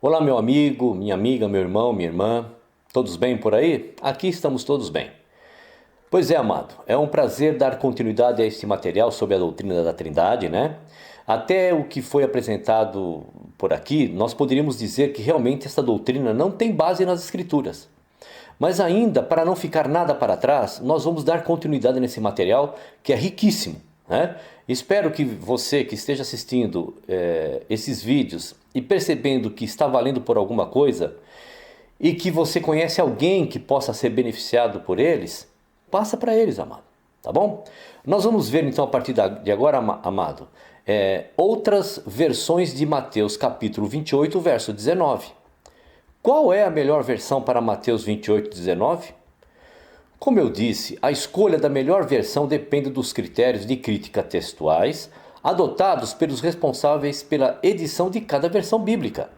Olá, meu amigo, minha amiga, meu irmão, minha irmã. Todos bem por aí? Aqui estamos todos bem. Pois é, amado, é um prazer dar continuidade a este material sobre a doutrina da Trindade, né? Até o que foi apresentado por aqui, nós poderíamos dizer que realmente essa doutrina não tem base nas Escrituras. Mas ainda, para não ficar nada para trás, nós vamos dar continuidade nesse material que é riquíssimo, né? Espero que você que esteja assistindo esses vídeos e percebendo que está valendo por alguma coisa e que você conhece alguém que possa ser beneficiado por eles, passa para eles, amado, tá bom? Nós vamos ver então a partir de agora, amado, outras versões de Mateus capítulo 28, verso 19. Qual é a melhor versão para Mateus 28, 19? Como eu disse, a escolha da melhor versão depende dos critérios de crítica textuais adotados pelos responsáveis pela edição de cada versão bíblica.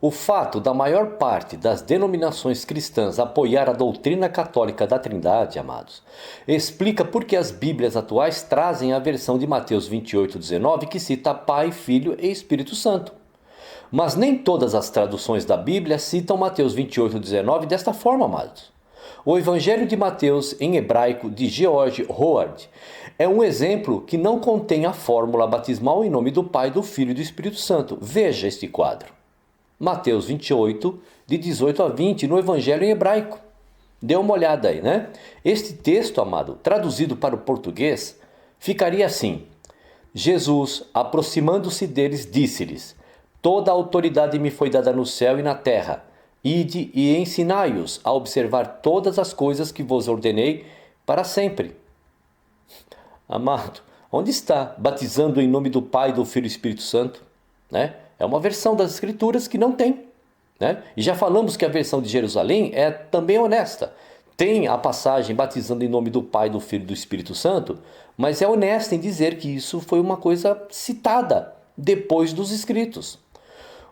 O fato da maior parte das denominações cristãs apoiar a doutrina católica da Trindade, amados, explica por que as Bíblias atuais trazem a versão de Mateus 28, 19 que cita Pai, Filho e Espírito Santo. Mas nem todas as traduções da Bíblia citam Mateus 28, 19 desta forma, amados. O Evangelho de Mateus, em hebraico, de George Howard, é um exemplo que não contém a fórmula batismal em nome do Pai, do Filho e do Espírito Santo. Veja este quadro. Mateus 28, de 18 a 20, no Evangelho em hebraico. Dê uma olhada aí, né? Este texto, amado, traduzido para o português, ficaria assim: Jesus, aproximando-se deles, disse-lhes: Toda a autoridade me foi dada no céu e na terra. Ide e ensinai-os a observar todas as coisas que vos ordenei para sempre. Amado, onde está batizando em nome do Pai, do Filho e do Espírito Santo? Né? É uma versão das Escrituras que não tem. Né? E já falamos que a versão de Jerusalém é também honesta. Tem a passagem batizando em nome do Pai, do Filho e do Espírito Santo, mas é honesta em dizer que isso foi uma coisa citada depois dos escritos.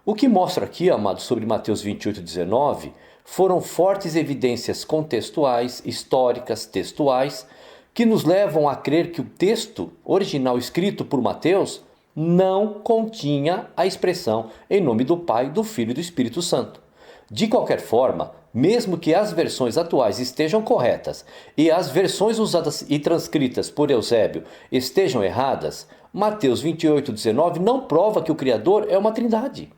O que mostra aqui, amado, sobre Mateus 28, 19, foram fortes evidências contextuais, históricas, textuais, que nos levam a crer que o texto original escrito por Mateus não continha a expressão em nome do Pai, do Filho e do Espírito Santo. De qualquer forma, mesmo que as versões atuais estejam corretas e as versões usadas e transcritas por Eusébio estejam erradas, Mateus 28, 19 não prova que o Criador é uma trindade.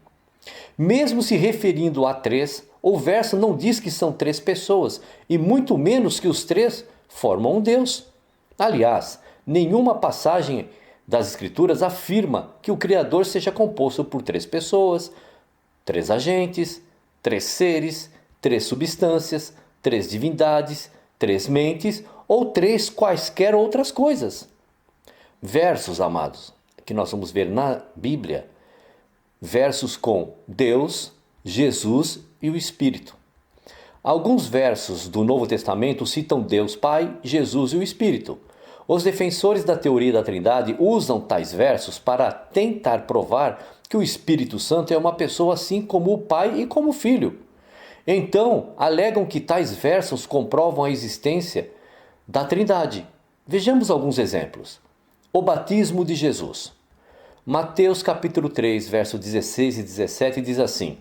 Mesmo se referindo a três, o verso não diz que são três pessoas, e muito menos que os três formam um Deus. Aliás, nenhuma passagem das Escrituras afirma que o Criador seja composto por três pessoas, três agentes, três seres, três substâncias, três divindades, três mentes ou três quaisquer outras coisas. Versos, amados, que nós vamos ver na Bíblia, versos com Deus, Jesus e o Espírito. Alguns versos do Novo Testamento citam Deus Pai, Jesus e o Espírito. Os defensores da teoria da Trindade usam tais versos para tentar provar que o Espírito Santo é uma pessoa assim como o Pai e como o Filho. Então, alegam que tais versos comprovam a existência da Trindade. Vejamos alguns exemplos. O batismo de Jesus. Mateus capítulo 3, versos 16 e 17 diz assim: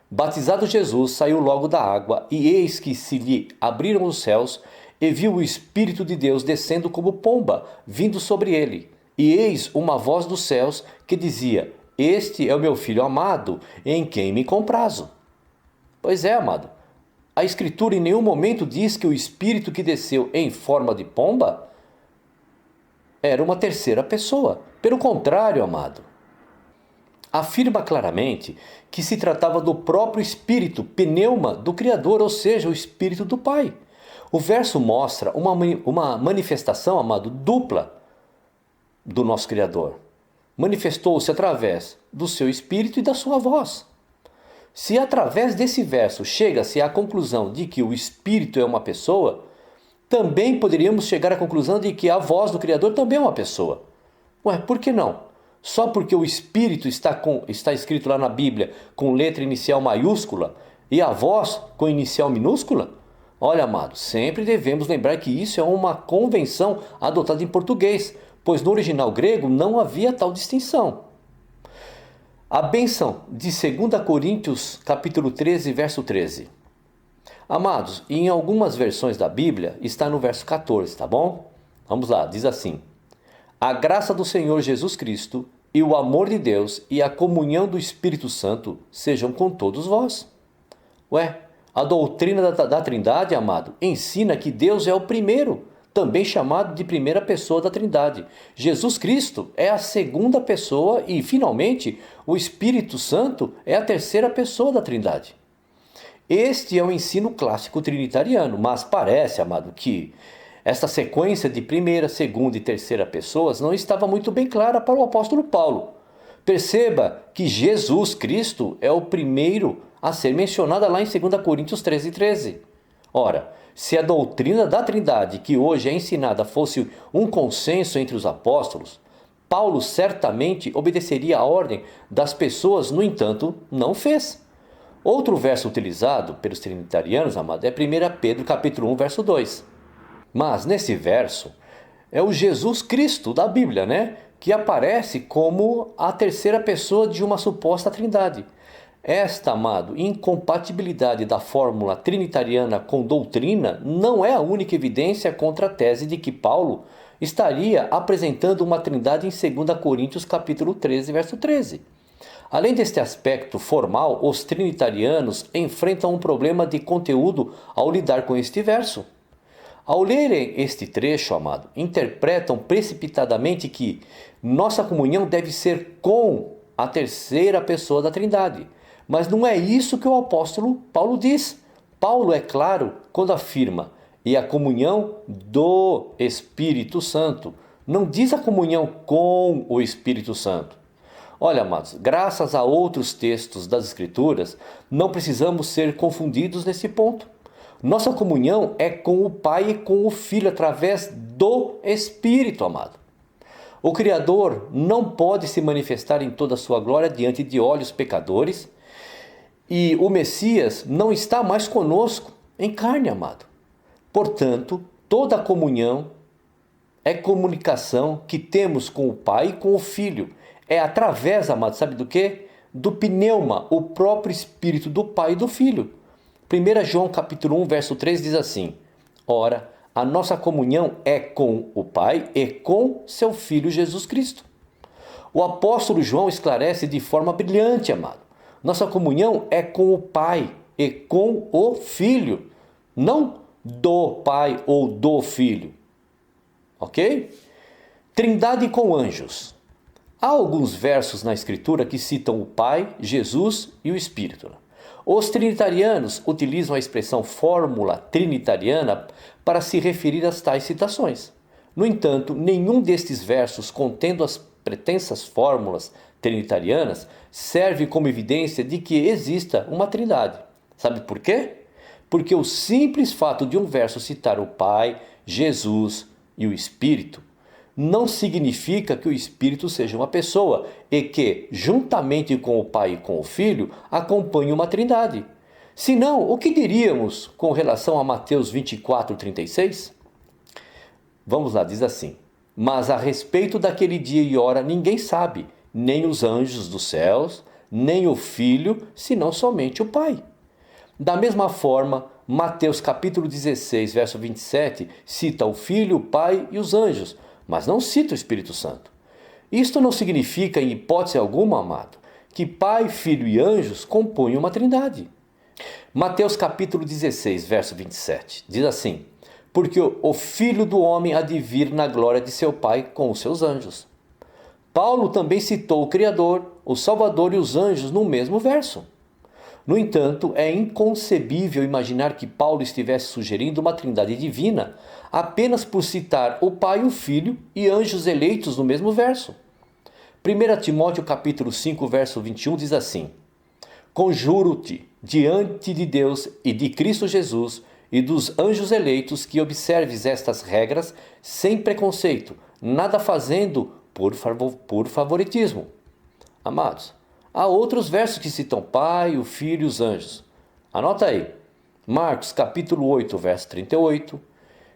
Batizado Jesus, saiu logo da água, e eis que se lhe abriram os céus, e viu o Espírito de Deus descendo como pomba, vindo sobre ele. E eis uma voz dos céus que dizia: Este é o meu Filho amado, em quem me comprazo. Pois é, amado, a Escritura em nenhum momento diz que o Espírito que desceu em forma de pomba era uma terceira pessoa. Pelo contrário, amado, afirma claramente que se tratava do próprio Espírito, pneuma do Criador, ou seja, o Espírito do Pai. O verso mostra uma manifestação, amado, dupla do nosso Criador. Manifestou-se através do seu Espírito e da sua voz. Se através desse verso chega-se à conclusão de que o Espírito é uma pessoa, também poderíamos chegar à conclusão de que a voz do Criador também é uma pessoa. Ué, por que não? Só porque o Espírito está escrito lá na Bíblia com letra inicial maiúscula e a voz com inicial minúscula? Olha, amado, sempre devemos lembrar que isso é uma convenção adotada em português, pois no original grego não havia tal distinção. A bênção de 2 Coríntios capítulo 13, verso 13. Amados, em algumas versões da Bíblia está no verso 14, tá bom? Vamos lá, diz assim: a graça do Senhor Jesus Cristo e o amor de Deus e a comunhão do Espírito Santo sejam com todos vós. Ué, a doutrina da Trindade, amado, ensina que Deus é o primeiro, também chamado de primeira pessoa da Trindade. Jesus Cristo é a segunda pessoa e, finalmente, o Espírito Santo é a terceira pessoa da Trindade. Este é o ensino clássico trinitariano, mas parece, amado, que esta sequência de primeira, segunda e terceira pessoas não estava muito bem clara para o apóstolo Paulo. Perceba que Jesus Cristo é o primeiro a ser mencionado lá em 2 Coríntios 13, 13. Ora, se a doutrina da Trindade que hoje é ensinada fosse um consenso entre os apóstolos, Paulo certamente obedeceria à ordem das pessoas, no entanto, não fez. Outro verso utilizado pelos trinitarianos, amado, é 1 Pedro capítulo 1, verso 2. Mas nesse verso é o Jesus Cristo da Bíblia, né? Que aparece como a terceira pessoa de uma suposta trindade. Esta, amado, incompatibilidade da fórmula trinitariana com doutrina não é a única evidência contra a tese de que Paulo estaria apresentando uma trindade em 2 Coríntios capítulo 13, verso 13. Além deste aspecto formal, os trinitarianos enfrentam um problema de conteúdo ao lidar com este verso. Ao lerem este trecho, amado, interpretam precipitadamente que nossa comunhão deve ser com a terceira pessoa da Trindade. Mas não é isso que o apóstolo Paulo diz. Paulo é claro quando afirma: e a comunhão do Espírito Santo. Não diz a comunhão com o Espírito Santo. Olha, amados, graças a outros textos das Escrituras, não precisamos ser confundidos nesse ponto. Nossa comunhão é com o Pai e com o Filho através do Espírito, amado. O Criador não pode se manifestar em toda a sua glória diante de olhos pecadores, e o Messias não está mais conosco em carne, amado. Portanto, toda a comunhão é comunicação que temos com o Pai e com o Filho. É através, amado, sabe do quê? Do pneuma, o próprio Espírito do Pai e do Filho. 1 João capítulo 1, verso 3 diz assim: ora, a nossa comunhão é com o Pai e com seu Filho Jesus Cristo. O apóstolo João esclarece de forma brilhante, amado. Nossa comunhão é com o Pai e com o Filho, não do Pai ou do Filho. Ok? Trindade com anjos. Há alguns versos na Escritura que citam o Pai, Jesus e o Espírito. Os trinitarianos utilizam a expressão fórmula trinitariana para se referir às tais citações. No entanto, nenhum destes versos contendo as pretensas fórmulas trinitarianas serve como evidência de que exista uma trindade. Sabe por quê? Porque o simples fato de um verso citar o Pai, Jesus e o Espírito não significa que o Espírito seja uma pessoa e que, juntamente com o Pai e com o Filho, acompanhe uma trindade. Senão, o que diríamos com relação a Mateus 24, 36? Vamos lá, diz assim: mas a respeito daquele dia e hora ninguém sabe, nem os anjos dos céus, nem o Filho, senão somente o Pai. Da mesma forma, Mateus capítulo 16, verso 27, cita o Filho, o Pai e os anjos, mas não cita o Espírito Santo. Isto não significa, em hipótese alguma, amado, que Pai, Filho e anjos compõem uma trindade. Mateus capítulo 16, verso 27, diz assim: porque o Filho do Homem há de vir na glória de seu Pai com os seus anjos. Paulo também citou o Criador, o Salvador e os anjos no mesmo verso. No entanto, é inconcebível imaginar que Paulo estivesse sugerindo uma trindade divina apenas por citar o Pai, o Filho e anjos eleitos no mesmo verso. 1 Timóteo capítulo 5, verso 21 diz assim: conjuro-te diante de Deus e de Cristo Jesus e dos anjos eleitos que observes estas regras sem preconceito, nada fazendo por favoritismo. Amados, há outros versos que citam Pai, o Filho e os anjos. Anota aí. Marcos capítulo 8, verso 38,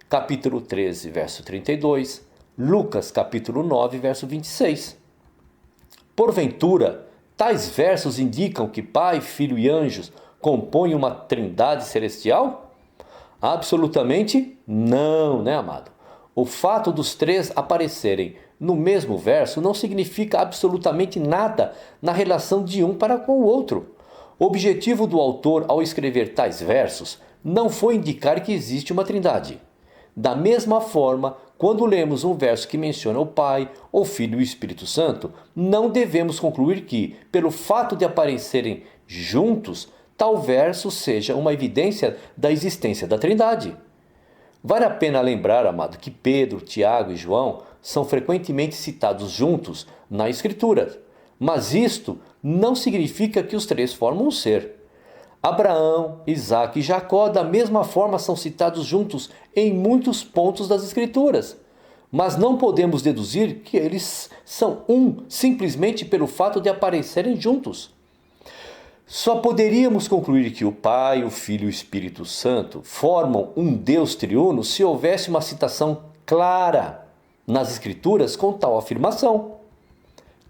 capítulo 13, verso 32, Lucas capítulo 9, verso 26. Porventura, Tais versos indicam que Pai, Filho e anjos compõem uma trindade celestial? Absolutamente não, né, amado? O fato dos três aparecerem no mesmo verso não significa absolutamente nada na relação de um para com o outro. O objetivo do autor ao escrever tais versos não foi indicar que existe uma trindade. Da mesma forma, quando lemos um verso que menciona o Pai, o Filho e o Espírito Santo, não devemos concluir que, pelo fato de aparecerem juntos, tal verso seja uma evidência da existência da Trindade. Vale a pena lembrar, amado, que Pedro, Tiago e João são frequentemente citados juntos na Escritura, mas isto não significa que os três formam um ser. Abraão, Isaque e Jacó da mesma forma são citados juntos em muitos pontos das Escrituras, mas não podemos deduzir que eles são um simplesmente pelo fato de aparecerem juntos. Só poderíamos concluir que o Pai, o Filho e o Espírito Santo formam um Deus triuno se houvesse uma citação clara nas Escrituras com tal afirmação.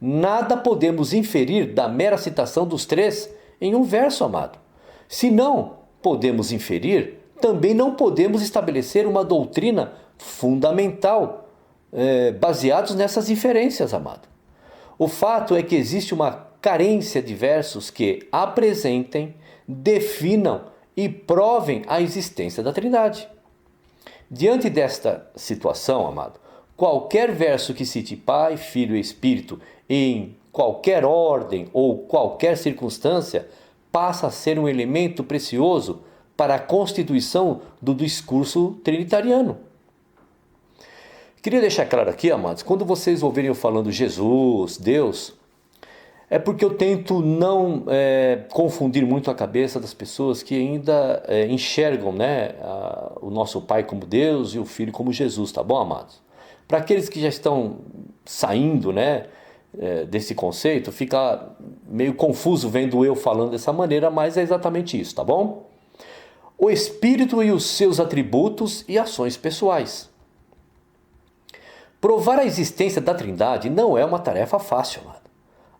Nada podemos inferir da mera citação dos três em um verso, amado. Se não podemos inferir, também não podemos estabelecer uma doutrina fundamental baseados nessas inferências, amado. O fato é que existe uma carência de versos que apresentem, definam e provem a existência da Trindade. Diante desta situação, amado, qualquer verso que cite Pai, Filho e Espírito em qualquer ordem ou qualquer circunstância passa a ser um elemento precioso para a constituição do discurso trinitariano. Queria deixar claro aqui, amados, quando vocês ouvirem eu falando Jesus, Deus, é porque eu tento não confundir muito a cabeça das pessoas que ainda enxergam, né, o nosso Pai como Deus e o Filho como Jesus, tá bom, amados? Para aqueles que já estão saindo, né, desse conceito, fica meio confuso vendo eu falando dessa maneira, mas é exatamente isso, tá bom? O Espírito e os seus atributos e ações pessoais. Provar a existência da Trindade não é uma tarefa fácil, amado.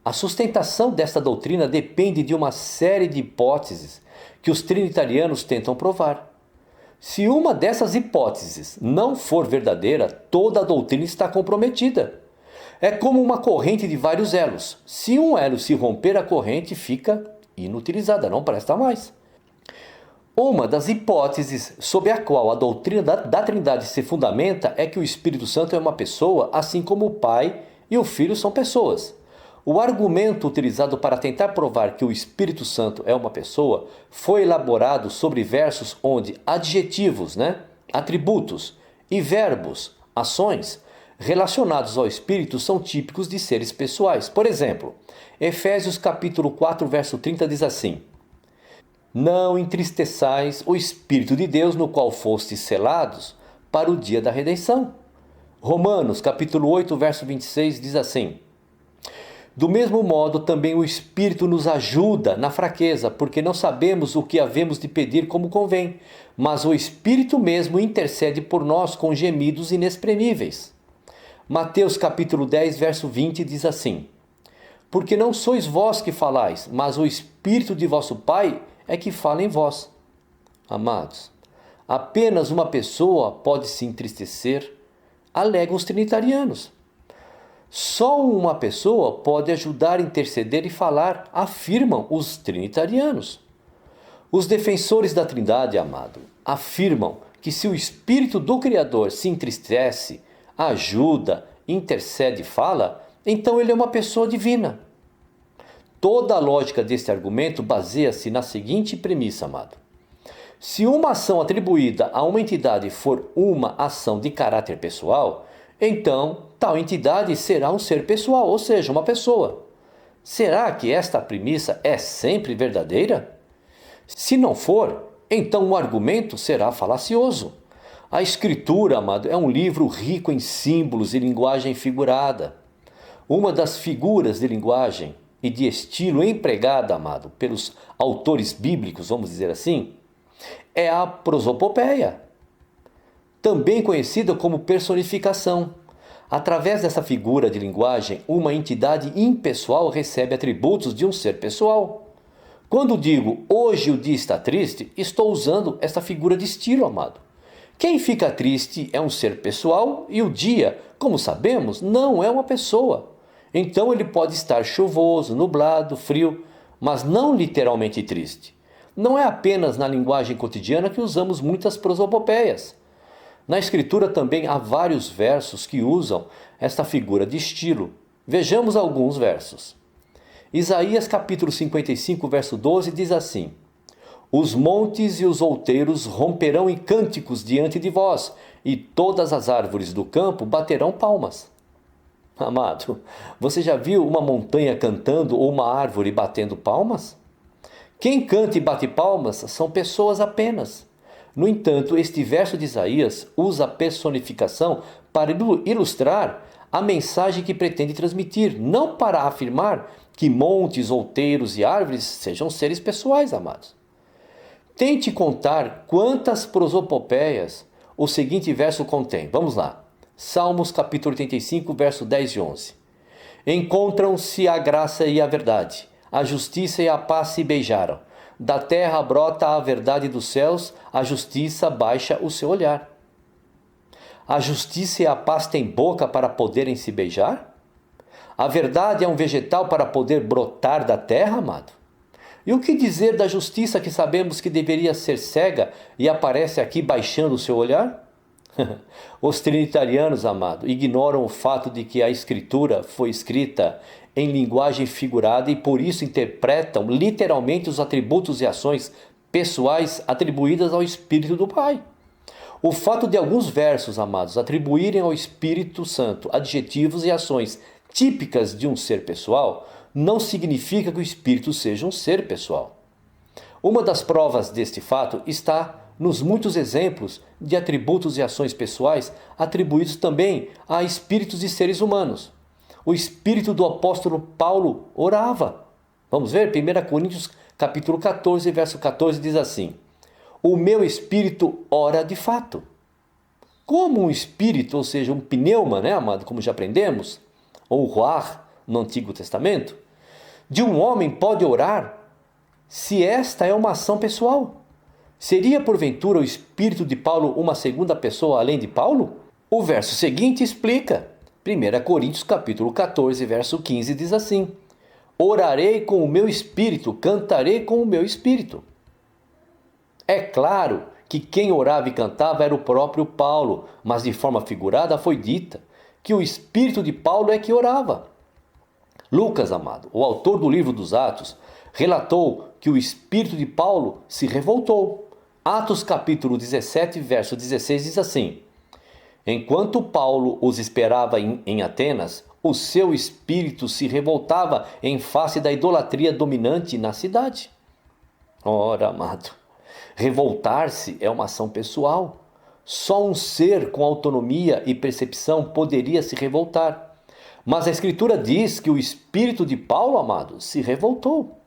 A sustentação desta doutrina depende de uma série de hipóteses que os trinitarianos tentam provar. Se uma dessas hipóteses não for verdadeira, toda a doutrina está comprometida. É como uma corrente de vários elos. Se um elo se romper, a corrente fica inutilizada, não presta mais. Uma das hipóteses sob a qual a doutrina da Trindade se fundamenta é que o Espírito Santo é uma pessoa, assim como o Pai e o Filho são pessoas. O argumento utilizado para tentar provar que o Espírito Santo é uma pessoa foi elaborado sobre versos onde adjetivos, atributos e verbos, ações, relacionados ao Espírito são típicos de seres pessoais. Por exemplo, Efésios capítulo 4, verso 30 diz assim: Não entristeçais o Espírito de Deus, no qual fostes selados para o dia da redenção. Romanos capítulo 8, verso 26 diz assim: Do mesmo modo, também o Espírito nos ajuda na fraqueza, porque não sabemos o que havemos de pedir como convém, mas o Espírito mesmo intercede por nós com gemidos inexprimíveis. Mateus capítulo 10, verso 20 diz assim: Porque não sois vós que falais, mas o Espírito de vosso Pai é que fala em vós. Amados, apenas uma pessoa pode se entristecer, alegam os trinitarianos. Só uma pessoa pode ajudar a interceder e falar, afirmam os trinitarianos. Os defensores da Trindade, amado, afirmam que se o Espírito do Criador se entristece, ajuda, intercede e fala, então ele é uma pessoa divina. Toda a lógica deste argumento baseia-se na seguinte premissa, amado. Se uma ação atribuída a uma entidade for uma ação de caráter pessoal, então tal entidade será um ser pessoal, ou seja, uma pessoa. Será que esta premissa é sempre verdadeira? Se não for, então o argumento será falacioso. A Escritura, amado, é um livro rico em símbolos e linguagem figurada. Uma das figuras de linguagem e de estilo empregada, amado, pelos autores bíblicos, vamos dizer assim, é a prosopopeia, também conhecida como personificação. Através dessa figura de linguagem, uma entidade impessoal recebe atributos de um ser pessoal. Quando digo hoje o dia está triste, estou usando essa figura de estilo, amado. Quem fica triste é um ser pessoal e o dia, como sabemos, não é uma pessoa. Então ele pode estar chuvoso, nublado, frio, mas não literalmente triste. Não é apenas na linguagem cotidiana que usamos muitas prosopopeias. Na escritura também há vários versos que usam esta figura de estilo. Vejamos alguns versos. Isaías capítulo 55, verso 12 diz assim: Os montes e os outeiros romperão em cânticos diante de vós, e todas as árvores do campo baterão palmas. Amado, você já viu uma montanha cantando ou uma árvore batendo palmas? Quem canta e bate palmas são pessoas apenas. No entanto, este verso de Isaías usa a personificação para ilustrar a mensagem que pretende transmitir, não para afirmar que montes, outeiros e árvores sejam seres pessoais, amados. Tente contar quantas prosopopeias o seguinte verso contém. Vamos lá. Salmos capítulo 85, verso 10 e 11. Encontram-se a graça e a verdade, a justiça e a paz se beijaram. Da terra brota a verdade dos céus, a justiça baixa o seu olhar. A justiça e a paz têm boca para poderem se beijar? A verdade é um vegetal para poder brotar da terra, amado? E o que dizer da justiça que sabemos que deveria ser cega e aparece aqui baixando o seu olhar? Os trinitarianos, amado, ignoram o fato de que a escritura foi escrita em linguagem figurada e por isso interpretam literalmente os atributos e ações pessoais atribuídas ao Espírito do Pai. O fato de alguns versos, amados, atribuírem ao Espírito Santo adjetivos e ações típicas de um ser pessoal, não significa que o Espírito seja um ser pessoal. Uma das provas deste fato está nos muitos exemplos de atributos e ações pessoais atribuídos também a espíritos de seres humanos. O espírito do apóstolo Paulo orava. Vamos ver? 1 Coríntios capítulo 14, verso 14 diz assim: O meu espírito ora de fato. Como um espírito, ou seja, um pneuma, né, amado, como já aprendemos, ou ruach no Antigo Testamento, de um homem pode orar se esta é uma ação pessoal. Seria porventura o espírito de Paulo uma segunda pessoa além de Paulo? O verso seguinte explica. 1 Coríntios capítulo 14, verso 15 diz assim: Orarei com o meu espírito, cantarei com o meu espírito. É claro que quem orava e cantava era o próprio Paulo, mas de forma figurada foi dita que o espírito de Paulo é que orava. Lucas, amado, o autor do livro dos Atos, relatou que o espírito de Paulo se revoltou. Atos capítulo 17, verso 16 diz assim: Enquanto Paulo os esperava em Atenas, o seu espírito se revoltava em face da idolatria dominante na cidade. Ora, amado, revoltar-se é uma ação pessoal. Só um ser com autonomia e percepção poderia se revoltar. Mas a Escritura diz que o espírito de Paulo, amado, se revoltou.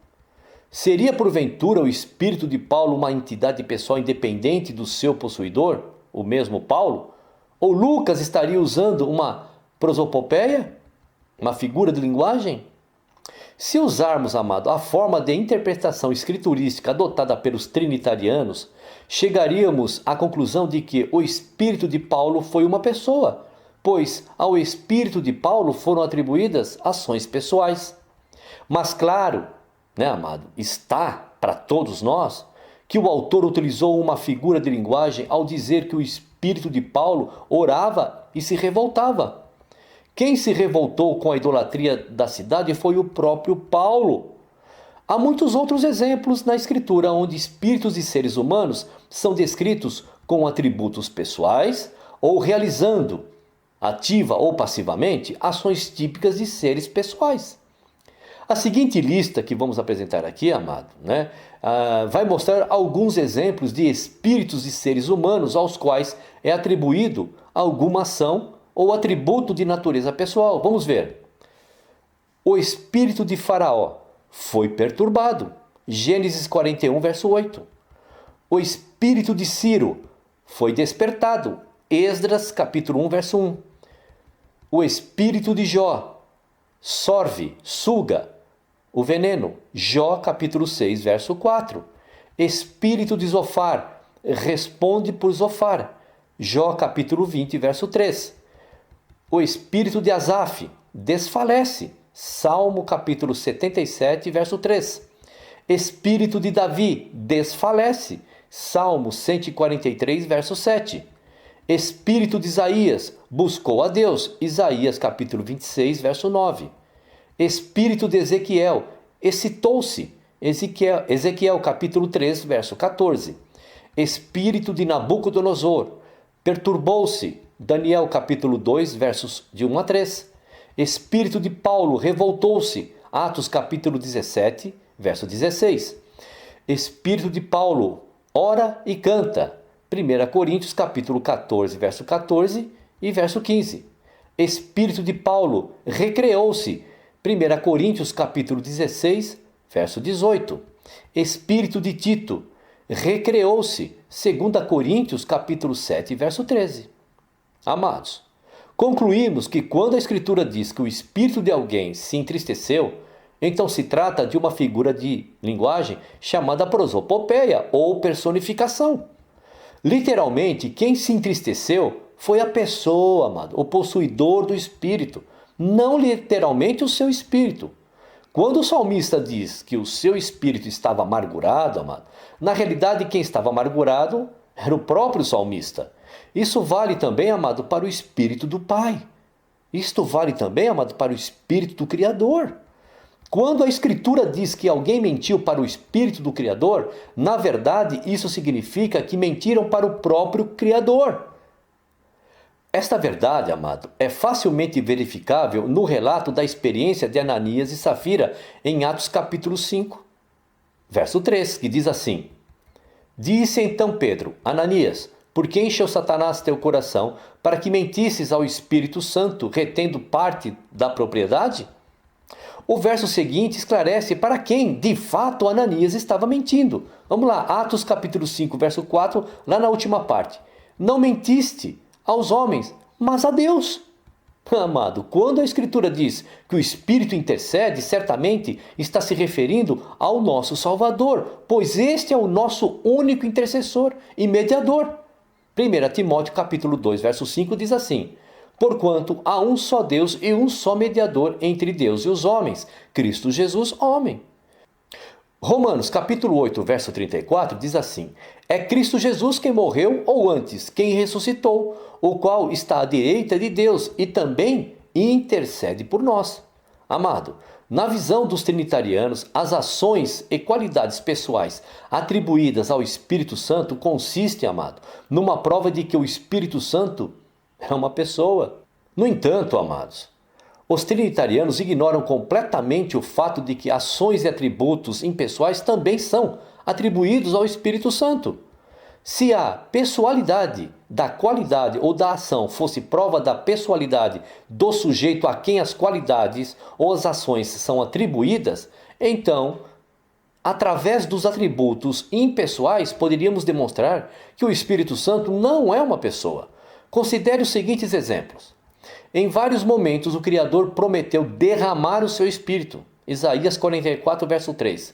Seria porventura o espírito de Paulo uma entidade pessoal independente do seu possuidor, o mesmo Paulo? Ou Lucas estaria usando uma prosopopeia? Uma figura de linguagem? Se usarmos, amado, a forma de interpretação escriturística adotada pelos trinitarianos, chegaríamos à conclusão de que o espírito de Paulo foi uma pessoa, pois ao espírito de Paulo foram atribuídas ações pessoais. Mas claro, né, amado, está para todos nós que o autor utilizou uma figura de linguagem ao dizer que o espírito de Paulo orava e se revoltava. Quem se revoltou com a idolatria da cidade foi o próprio Paulo. Há muitos outros exemplos na Escritura onde espíritos de seres humanos são descritos com atributos pessoais ou realizando, ativa ou passivamente, ações típicas de seres pessoais. A seguinte lista que vamos apresentar aqui, amado, vai mostrar alguns exemplos de espíritos de seres humanos aos quais é atribuído alguma ação ou atributo de natureza pessoal. Vamos ver. O espírito de Faraó foi perturbado. Gênesis 41, verso 8. O espírito de Ciro foi despertado. Esdras, capítulo 1, verso 1. O espírito de Jó sorve, suga o veneno. Jó capítulo 6, verso 4. Espírito de Zofar responde por Zofar. Jó capítulo 20, verso 3. O espírito de Asaf desfalece. Salmo capítulo 77, verso 3. Espírito de Davi desfalece. Salmo 143, verso 7. Espírito de Isaías buscou a Deus. Isaías capítulo 26, verso 9. Espírito de Ezequiel excitou-se. Ezequiel capítulo 3, verso 14. Espírito de Nabucodonosor perturbou-se. Daniel capítulo 2, versos de 1 a 3. Espírito de Paulo revoltou-se. Atos capítulo 17, verso 16. Espírito de Paulo ora e canta. 1 Coríntios capítulo 14, verso 14 e verso 15. Espírito de Paulo recreou-se. 1 Coríntios capítulo 16, verso 18. Espírito de Tito recreou-se. 2 Coríntios capítulo 7, verso 13. Amados, concluímos que quando a Escritura diz que o espírito de alguém se entristeceu, então se trata de uma figura de linguagem chamada prosopopeia ou personificação. Literalmente, quem se entristeceu foi a pessoa, amado, o possuidor do espírito, não literalmente o seu espírito. Quando o salmista diz que o seu espírito estava amargurado, amado, na realidade quem estava amargurado era o próprio salmista. Isso vale também, amado, para o espírito do Pai. Isto vale também, amado, para o espírito do Criador. Quando a Escritura diz que alguém mentiu para o Espírito do Criador, na verdade isso significa que mentiram para o próprio Criador. Esta verdade, amado, é facilmente verificável no relato da experiência de Ananias e Safira em Atos capítulo 5, verso 3, que diz assim: Disse então Pedro: Ananias, por que encheu Satanás teu coração para que mentisses ao Espírito Santo, retendo parte da propriedade? O verso seguinte esclarece para quem, de fato, Ananias estava mentindo. Vamos lá, Atos capítulo 5, verso 4, lá na última parte. Não mentiste aos homens, mas a Deus. Amado, quando a Escritura diz que o Espírito intercede, certamente está se referindo ao nosso Salvador, pois este é o nosso único intercessor e mediador. 1 Timóteo capítulo 2, verso 5 diz assim: Porquanto há um só Deus e um só mediador entre Deus e os homens, Cristo Jesus, homem. Romanos capítulo 8, verso 34 diz assim: É Cristo Jesus quem morreu, ou antes, quem ressuscitou, o qual está à direita de Deus e também intercede por nós. Amado, na visão dos trinitarianos, as ações e qualidades pessoais atribuídas ao Espírito Santo consistem, amado, numa prova de que o Espírito Santo é uma pessoa. No entanto, amados, os trinitarianos ignoram completamente o fato de que ações e atributos impessoais também são atribuídos ao Espírito Santo. Se a pessoalidade da qualidade ou da ação fosse prova da pessoalidade do sujeito a quem as qualidades ou as ações são atribuídas, então, através dos atributos impessoais, poderíamos demonstrar que o Espírito Santo não é uma pessoa. Considere os seguintes exemplos. Em vários momentos o Criador prometeu derramar o seu Espírito. Isaías 44, verso 3.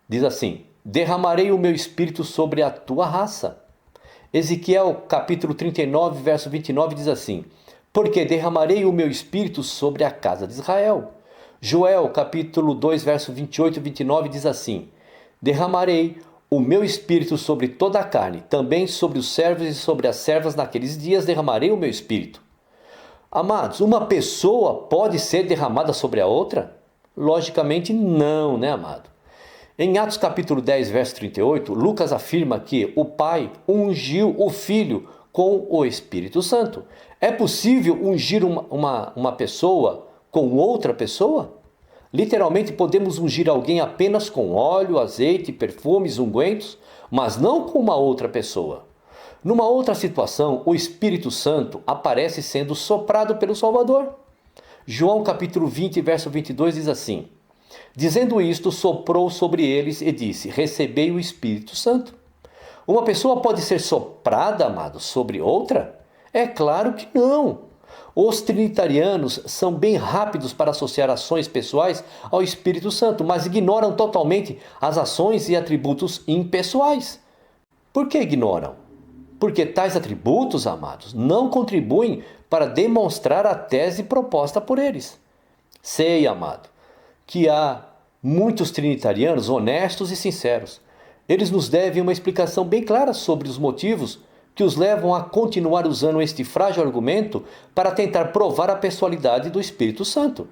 Diz assim: Derramarei o meu Espírito sobre a tua raça. Ezequiel capítulo 39, verso 29 diz assim: Porque derramarei o meu Espírito sobre a casa de Israel. Joel capítulo 2, verso 28 e 29 diz assim: Derramarei o meu Espírito sobre toda a carne, também sobre os servos e sobre as servas naqueles dias derramarei o meu Espírito. Amados, uma pessoa pode ser derramada sobre a outra? Logicamente não, né, amado? Em Atos capítulo 10, verso 38, Lucas afirma que o Pai ungiu o Filho com o Espírito Santo. É possível ungir uma pessoa com outra pessoa? Literalmente podemos ungir alguém apenas com óleo, azeite, perfumes, ungüentos, mas não com uma outra pessoa. Numa outra situação, o Espírito Santo aparece sendo soprado pelo Salvador. João capítulo 20, verso 22 diz assim: Dizendo isto, soprou sobre eles e disse: Recebei o Espírito Santo. Uma pessoa pode ser soprada, amado, sobre outra? É claro que não. Os trinitarianos são bem rápidos para associar ações pessoais ao Espírito Santo, mas ignoram totalmente as ações e atributos impessoais. Por que ignoram? Porque tais atributos, amados, não contribuem para demonstrar a tese proposta por eles. Sei, amado, que há muitos trinitarianos honestos e sinceros. Eles nos devem uma explicação bem clara sobre os motivos que os levam a continuar usando este frágil argumento para tentar provar a pessoalidade do Espírito Santo.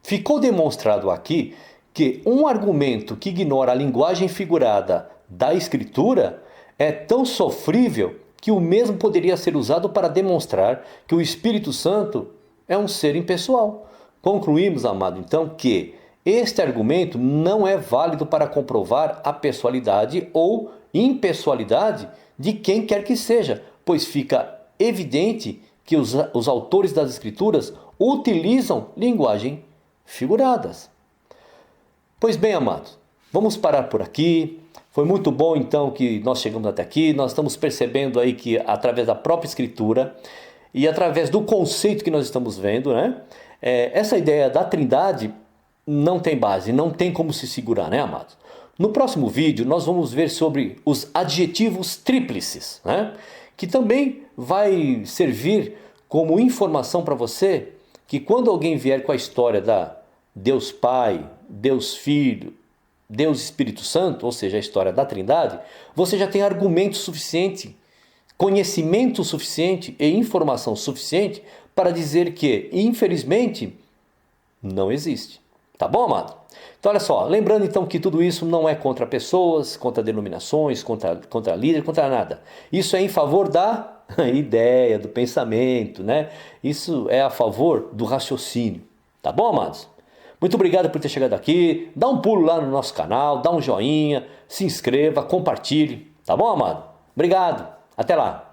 Ficou demonstrado aqui que um argumento que ignora a linguagem figurada da Escritura é tão sofrível que o mesmo poderia ser usado para demonstrar que o Espírito Santo é um ser impessoal. Concluímos, amado, então, que este argumento não é válido para comprovar a pessoalidade ou impessoalidade de quem quer que seja, pois fica evidente que os autores das Escrituras utilizam linguagem figuradas. Pois bem, amados, vamos parar por aqui. Foi muito bom então que nós chegamos até aqui. Nós estamos percebendo aí que através da própria Escritura e através do conceito que nós estamos vendo, né? Essa ideia da Trindade não tem base, não tem como se segurar, né, amados? No próximo vídeo nós vamos ver sobre os adjetivos tríplices, né? Que também vai servir como informação para você que quando alguém vier com a história da Deus Pai, Deus Filho, Deus Espírito Santo, ou seja, a história da Trindade, você já tem argumento suficiente, conhecimento suficiente e informação suficiente para dizer que, infelizmente, não existe. Tá bom, amado? Então, olha só, lembrando então que tudo isso não é contra pessoas, contra denominações, contra líder, contra nada. Isso é em favor da ideia, do pensamento, né? Isso é a favor do raciocínio. Tá bom, amados? Muito obrigado por ter chegado aqui. Dá um pulo lá no nosso canal, dá um joinha, se inscreva, compartilhe. Tá bom, amado? Obrigado. Até lá.